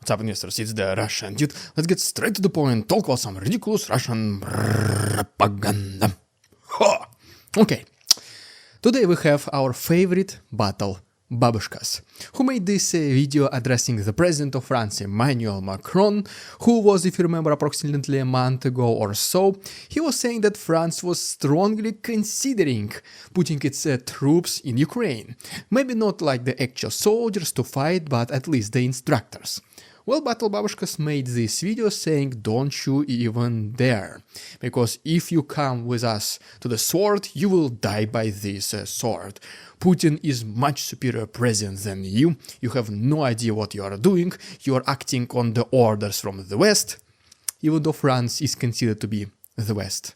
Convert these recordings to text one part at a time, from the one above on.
What's up, investors? It's the Russian dude. Let's get straight to the point, talk about some ridiculous Russian propaganda. Ha! Okay, today we have our favorite battle, Babushkas, who made this video addressing the president of France Emmanuel Macron, who was, if you remember, approximately a month ago or so. He was saying that France was strongly considering putting its troops in Ukraine. Maybe not like the actual soldiers to fight, but at least the instructors. Well, Battle Babushkas made this video saying don't you even dare, because if you come with us to the sword, you will die by this sword. Putin is much superior president than you have no idea what you are doing, you are acting on the orders from the West, even though France is considered to be the West.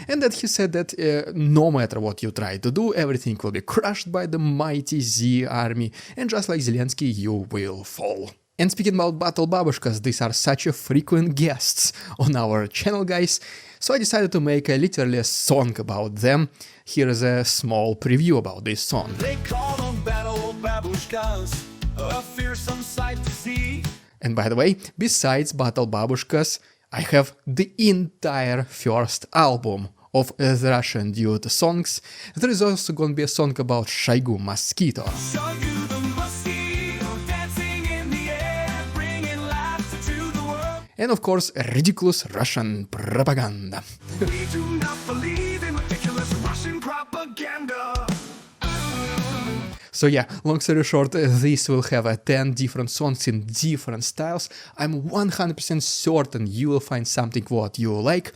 And that he said that no matter what you try to do, everything will be crushed by the mighty Z army, and just like Zelensky, you will fall. And speaking about Battle Babushkas, these are such a frequent guests on our channel, guys, so I decided to make literally a song about them. Here is a small preview about this song. They call them Battle Babushkas, a fearsome sight to see. And by the way, besides Battle Babushkas, I have the entire first album of the Russian dude songs. There is also gonna be a song about Shoigu Mosquito. Shoigu the mosquito, dancing in the air, bringing laughter to the world. And of course, ridiculous Russian propaganda. We do not believe in ridiculous Russian propaganda. So yeah, long story short, this will have 10 different songs in different styles. I'm 100% certain you will find something what you like.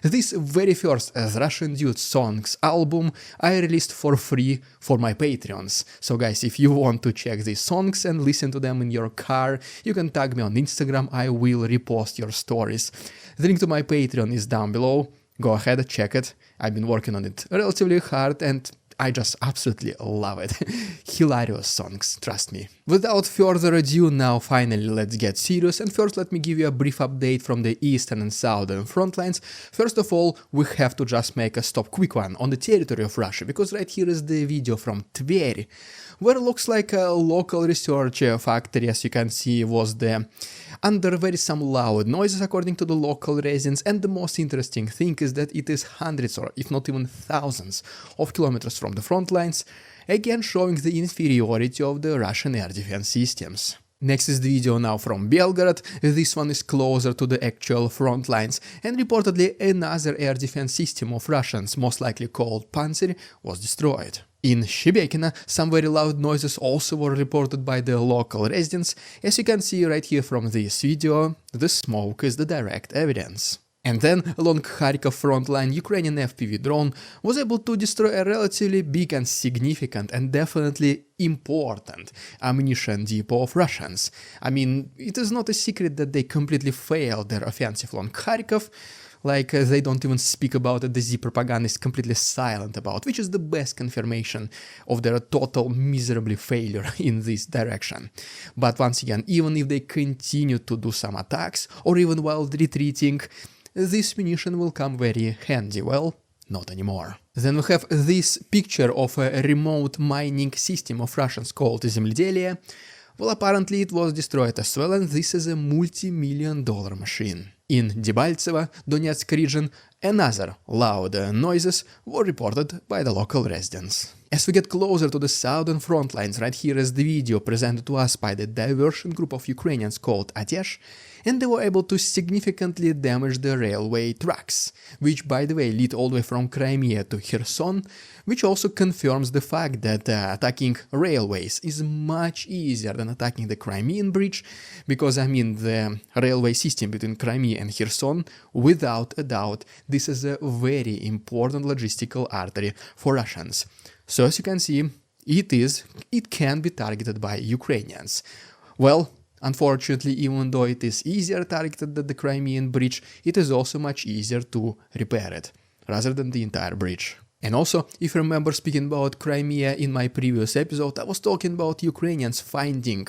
This very first Russian Dude Songs album I released for free for my Patreons. So guys, if you want to check these songs and listen to them in your car, you can tag me on Instagram, I will repost your stories. The link to my Patreon is down below, go ahead, check it. I've been working on it relatively hard and I just absolutely love it. Hilarious songs, trust me. Without further ado, now finally let's get serious, and first let me give you a brief update from the eastern and southern front lines. First of all, we have to just make a quick one on the territory of Russia, because right here is the video from Tver, where it looks like a local research factory, as you can see, was there. Under very some loud noises according to the local residents, and the most interesting thing is that it is hundreds or if not even thousands of kilometers from the front lines, again showing the inferiority of the Russian air defense systems. Next is the video now from Belgorod. This one is closer to the actual front lines, and reportedly another air defense system of Russians, most likely called Panzer, was destroyed. In Shebekino, some very loud noises also were reported by the local residents. As you can see right here from this video, the smoke is the direct evidence. And then, along Kharkov front line, Ukrainian FPV drone was able to destroy a relatively big and significant and definitely important ammunition depot of Russians. I mean, it is not a secret that they completely failed their offensive along Kharkov. Like, they don't even speak about it, the Z propaganda is completely silent about, which is the best confirmation of their total miserable failure in this direction. But once again, even if they continue to do some attacks, or even while retreating, this munition will come very handy. Well, not anymore. Then we have this picture of a remote mining system of Russians called Земледелие. Well, apparently it was destroyed as well, and this is a multi-million-dollar machine. In Debaltsevo, Donetsk region, another loud noises were reported by the local residents. As we get closer to the southern front lines, right here is the video presented to us by the diversion group of Ukrainians called Atesh, and they were able to significantly damage the railway tracks, which by the way lead all the way from Crimea to Kherson, which also confirms the fact that attacking railways is much easier than attacking the Crimean bridge, because I mean the railway system between Crimea and Kherson, without a doubt, this is a very important logistical artery for Russians. So as you can see, it can be targeted by Ukrainians. Well, unfortunately, even though it is easier targeted than the Crimean bridge, it is also much easier to repair it, rather than the entire bridge. And also, if you remember speaking about Crimea in my previous episode, I was talking about Ukrainians finding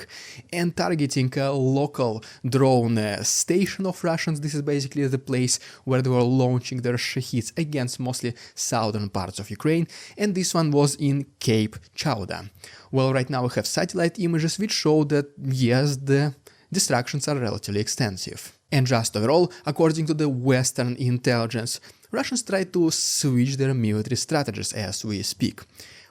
and targeting a local drone station of Russians. This is basically the place where they were launching their Shahids against mostly southern parts of Ukraine, and this one was in Cape Chowda. Well, right now we have satellite images which show that yes, the destructions are relatively extensive. And just overall, according to the Western intelligence, Russians try to switch their military strategies as we speak.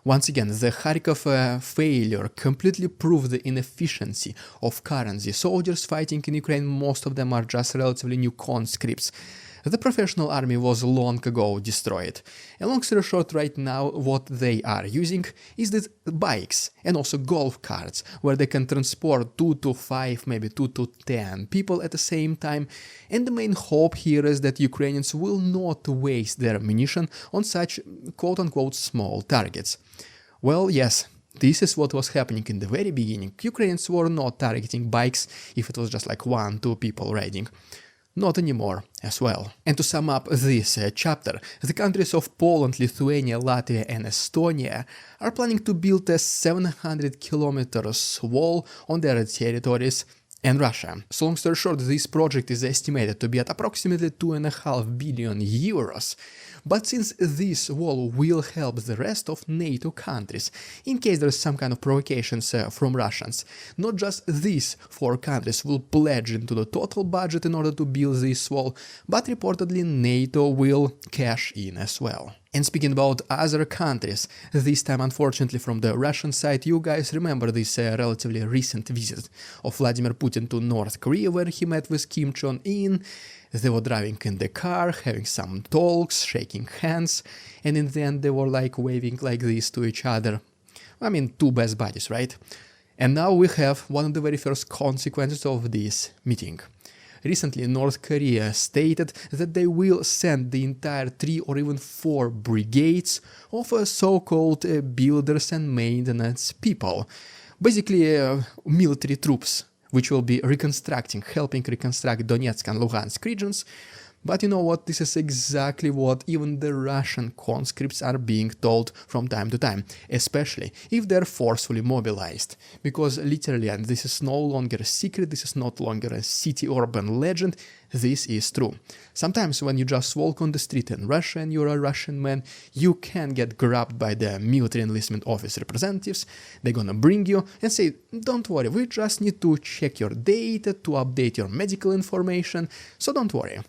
Once again, the Kharkov failure completely proved the inefficiency of current soldiers fighting in Ukraine. Most of them are just relatively new conscripts. The professional army was long ago destroyed. And long story short, right now what they are using is these bikes and also golf carts, where they can transport 2 to 5, maybe 2 to 10 people at the same time. And the main hope here is that Ukrainians will not waste their ammunition on such quote-unquote small targets. Well, yes, this is what was happening in the very beginning. Ukrainians were not targeting bikes if it was just like 1-2 people riding. Not anymore as well. And to sum up this chapter, the countries of Poland, Lithuania, Latvia and Estonia are planning to build a 700 kilometers wall on their territories and Russia. So long story short, this project is estimated to be at approximately 2.5 billion euros. But since this wall will help the rest of NATO countries, in case there is some kind of provocations from Russians, not just these 4 countries will pledge into the total budget in order to build this wall, but reportedly NATO will cash in as well. And speaking about other countries, this time unfortunately from the Russian side, you guys remember this relatively recent visit of Vladimir Putin to North Korea, where he met with Kim Jong-un. They were driving in the car, having some talks, shaking hands, and in the end they were like waving like this to each other. I mean, 2 best buddies, right? And now we have one of the very first consequences of this meeting. Recently, North Korea stated that they will send the entire 3 or even 4 brigades of so-called builders and maintenance people, basically military troops, which will be helping reconstruct Donetsk and Luhansk regions. But you know what, this is exactly what even the Russian conscripts are being told from time to time, especially if they're forcefully mobilized. Because literally, and this is no longer a secret, this is not longer a city urban legend, this is true. Sometimes when you just walk on the street in Russia and you're a Russian man, you can get grabbed by the military enlistment office representatives. They're gonna bring you and say, don't worry, we just need to check your data, to update your medical information, so don't worry.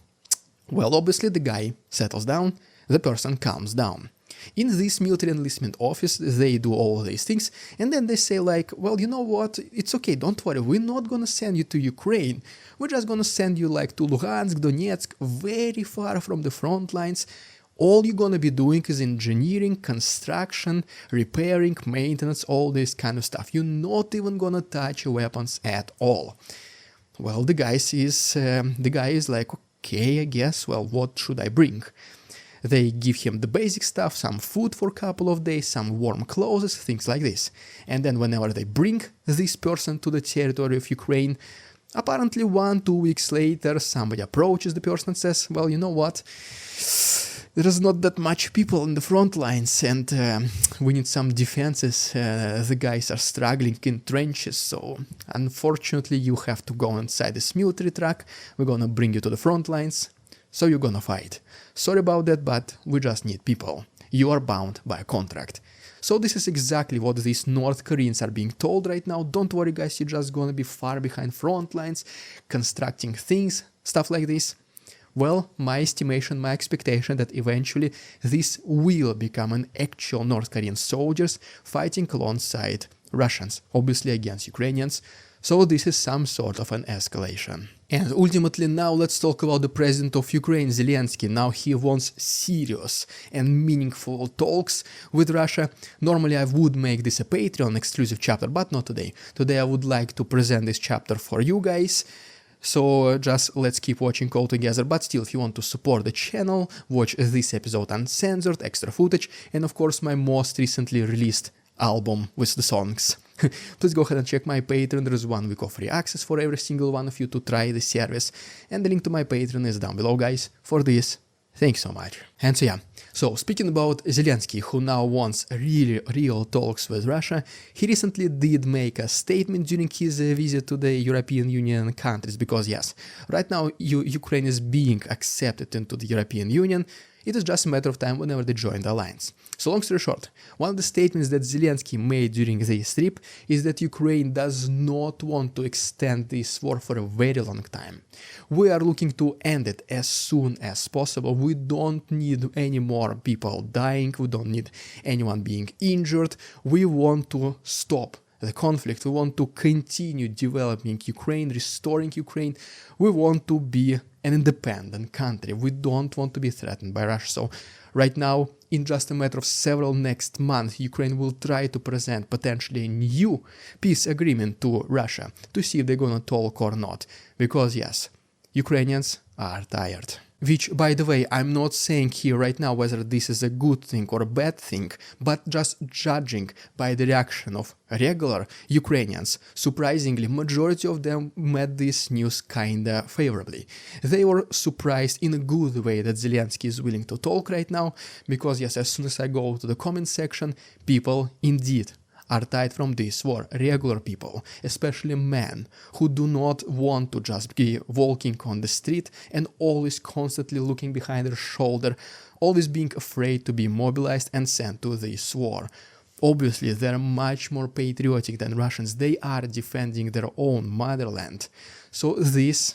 Well, obviously the guy settles down, the person calms down. In this military enlistment office, they do all these things, and then they say like, well, you know what, it's okay, don't worry, we're not gonna send you to Ukraine, we're just gonna send you like to Luhansk, Donetsk, very far from the front lines. All you're gonna be doing is engineering, construction, repairing, maintenance, all this kind of stuff. You're not even gonna touch your weapons at all. Well, the guy is like, okay, I guess, well, what should I bring? They give him the basic stuff, some food for a couple of days, some warm clothes, things like this. And then whenever they bring this person to the territory of Ukraine, apparently 1-2 weeks later, somebody approaches the person and says, well, you know what, there's not that much people in the front lines and we need some defenses. The guys are struggling in trenches, so unfortunately you have to go inside this military truck. We're gonna bring you to the front lines, so you're gonna fight. Sorry about that, but we just need people. You are bound by a contract. So this is exactly what these North Koreans are being told right now. Don't worry guys, you're just gonna be far behind front lines, constructing things, stuff like this. Well, my estimation, my expectation that eventually this will become an actual North Korean soldiers fighting alongside Russians, obviously against Ukrainians. So this is some sort of an escalation. And ultimately now let's talk about the president of Ukraine, Zelensky. Now he wants serious and meaningful talks with Russia. Normally I would make this a Patreon exclusive chapter, but not today. Today I would like to present this chapter for you guys. So just let's keep watching all together, but still if you want to support the channel, watch this episode uncensored, extra footage, and of course my most recently released album with the songs. Please go ahead and check my Patreon, there is 1 week of free access for every single one of you to try the service, and the link to my Patreon is down below guys. For this, thanks so much. And so yeah, so speaking about Zelensky, who now wants really real talks with Russia, he recently did make a statement during his visit to the European Union countries, because yes, right now Ukraine is being accepted into the European Union. It is just a matter of time whenever they join the alliance. So long story short, one of the statements that Zelensky made during this trip is that Ukraine does not want to extend this war for a very long time. We are looking to end it as soon as possible. We don't need any more people dying, we don't need anyone being injured. We want to stop the conflict, we want to continue developing Ukraine, restoring Ukraine. We want to be an independent country. We don't want to be threatened by Russia. So right now, in just a matter of several next months, Ukraine will try to present potentially a new peace agreement to Russia to see if they're gonna talk or not. Because yes, Ukrainians are tired. Which, by the way, I'm not saying here right now whether this is a good thing or a bad thing, but just judging by the reaction of regular Ukrainians. Surprisingly, majority of them met this news kinda favorably. They were surprised in a good way that Zelensky is willing to talk right now, because yes, as soon as I go to the comment section, people indeed are tired from this war. Regular people, especially men, who do not want to just be walking on the street and always constantly looking behind their shoulder, always being afraid to be mobilized and sent to this war. Obviously, they're much more patriotic than Russians. They are defending their own motherland. So this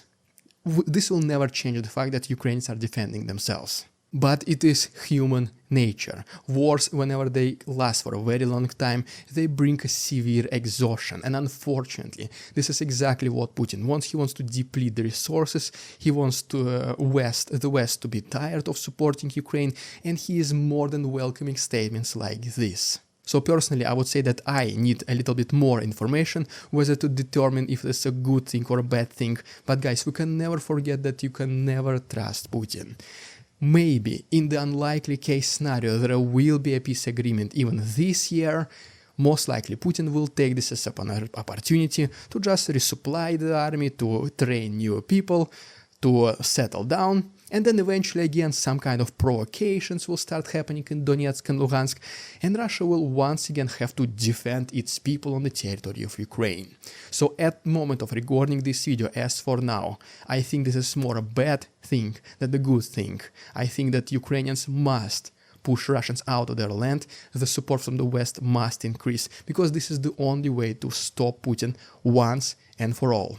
will never change the fact that Ukrainians are defending themselves. But it is human nature. Wars, whenever they last for a very long time, they bring a severe exhaustion. And unfortunately, this is exactly what Putin wants. He wants to deplete the resources. He wants the West to be tired of supporting Ukraine. And he is more than welcoming statements like this. So personally, I would say that I need a little bit more information whether to determine if it's a good thing or a bad thing. But guys, we can never forget that you can never trust Putin. Maybe in the unlikely case scenario there will be a peace agreement even this year. Most likely Putin will take this as an opportunity to just resupply the army, to train new people, to settle down, and then eventually again some kind of provocations will start happening in Donetsk and Luhansk, and Russia will once again have to defend its people on the territory of Ukraine. So at the moment of recording this video, as for now, I think this is more a bad thing than a good thing. I think that Ukrainians must push Russians out of their land. The support from the West must increase, because this is the only way to stop Putin once and for all.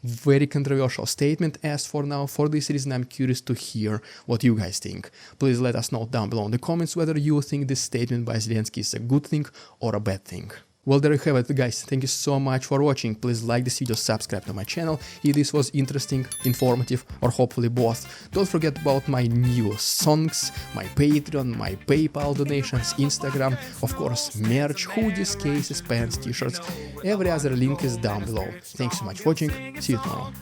Very controversial statement as for now. For this reason, I'm curious to hear what you guys think. Please let us know down below in the comments whether you think this statement by Zelensky is a good thing or a bad thing. Well, there you have it, guys. Thank you so much for watching. Please like this video, subscribe to my channel if this was interesting, informative, or hopefully both. Don't forget about my new songs, my Patreon, my PayPal donations, Instagram, of course, merch, hoodies, cases, pants, t-shirts. Every other link is down below. Thanks so much for watching. See you tomorrow.